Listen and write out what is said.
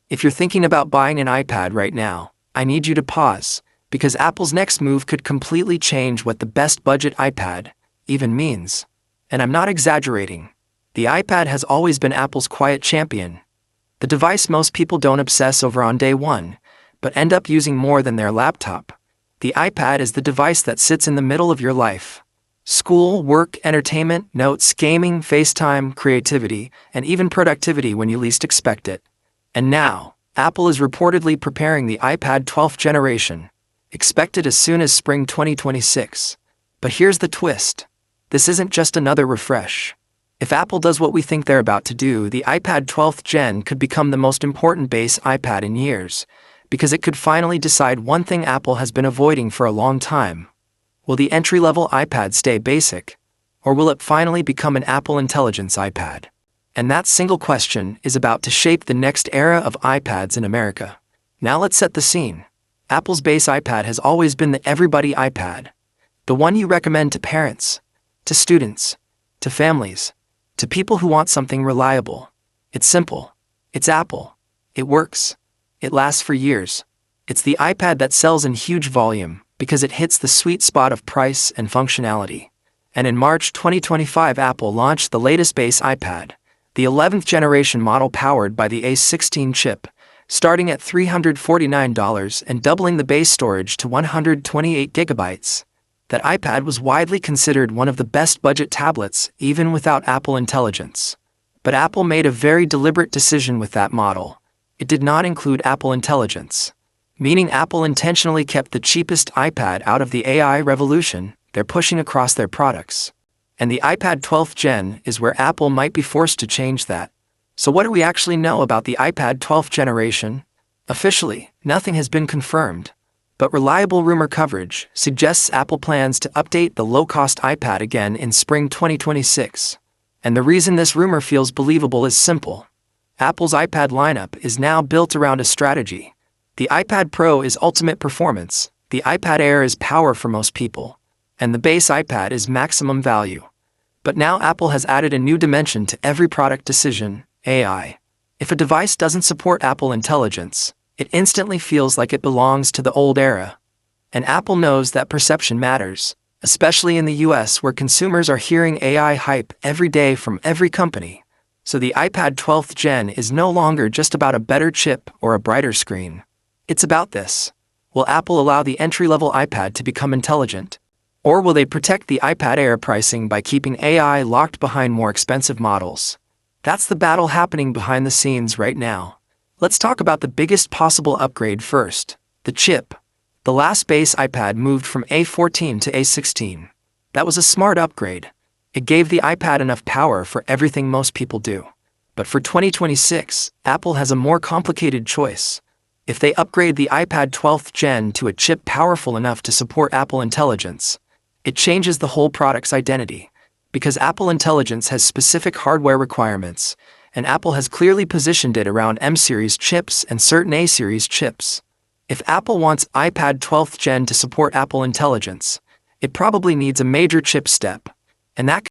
If you're thinking about buying an iPad right now, I need you to pause, because Apple's next move could completely change what the best budget iPad even means. And I'm not exaggerating. The iPad has always been Apple's quiet champion. The device most people don't obsess over on day one, but end up using more than their laptop. The iPad is the device that sits in the middle of your life. School, work, entertainment, notes, gaming, FaceTime, creativity, and even productivity when you least expect it. And now, Apple is reportedly preparing the iPad 12th generation, expected as soon as spring 2026. But here's the twist. This isn't just another refresh. If Apple does what we think they're about to do, the iPad 12th Gen could become the most important base iPad in years, because it could finally decide one thing Apple has been avoiding for a long time. Will the entry-level iPad stay basic, or will it finally become an Apple Intelligence iPad? And that single question is about to shape the next era of iPads in America. Now let's set the scene. Apple's base iPad has always been the everybody iPad, the one you recommend to parents, to students, to families, to people who want something reliable. It's simple. It's Apple. It works. It lasts for years. It's the iPad that sells in huge volume because it hits the sweet spot of price and functionality. And in March 2025, Apple launched the latest base iPad, the 11th generation model powered by the A16 chip, starting at $349 and doubling the base storage to 128 gigabytes. That iPad was widely considered one of the best budget tablets, even without Apple Intelligence. But Apple made a very deliberate decision with that model. It did not include Apple Intelligence, meaning Apple intentionally kept the cheapest iPad out of the AI revolution they're pushing across their products. And the iPad 12th Gen is where Apple might be forced to change that. So what do we actually know about the iPad 12th generation? Officially, nothing has been confirmed, but reliable rumor coverage suggests Apple plans to update the low-cost iPad again in spring 2026. And the reason this rumor feels believable is simple. Apple's iPad lineup is now built around a strategy. The iPad Pro is ultimate performance, the iPad Air is power for most people, and the base iPad is maximum value. But now Apple has added a new dimension to every product decision: AI. If a device doesn't support Apple Intelligence, it instantly feels like it belongs to the old era. And Apple knows that perception matters, especially in the US where consumers are hearing AI hype every day from every company. So the iPad 12th Gen is no longer just about a better chip or a brighter screen. It's about this. Will Apple allow the entry-level iPad to become intelligent? Or will they protect the iPad Air pricing by keeping AI locked behind more expensive models? That's the battle happening behind the scenes right now. Let's talk about the biggest possible upgrade first: the chip. The last base iPad moved from A14 to A16. That was a smart upgrade. It gave the iPad enough power for everything most people do. But for 2026, Apple has a more complicated choice. If they upgrade the iPad 12th Gen to a chip powerful enough to support Apple Intelligence, it changes the whole product's identity. Because Apple Intelligence has specific hardware requirements, and Apple has clearly positioned it around M-series chips and certain A-series chips. If Apple wants iPad 12th Gen to support Apple Intelligence, it probably needs a major chip step, and that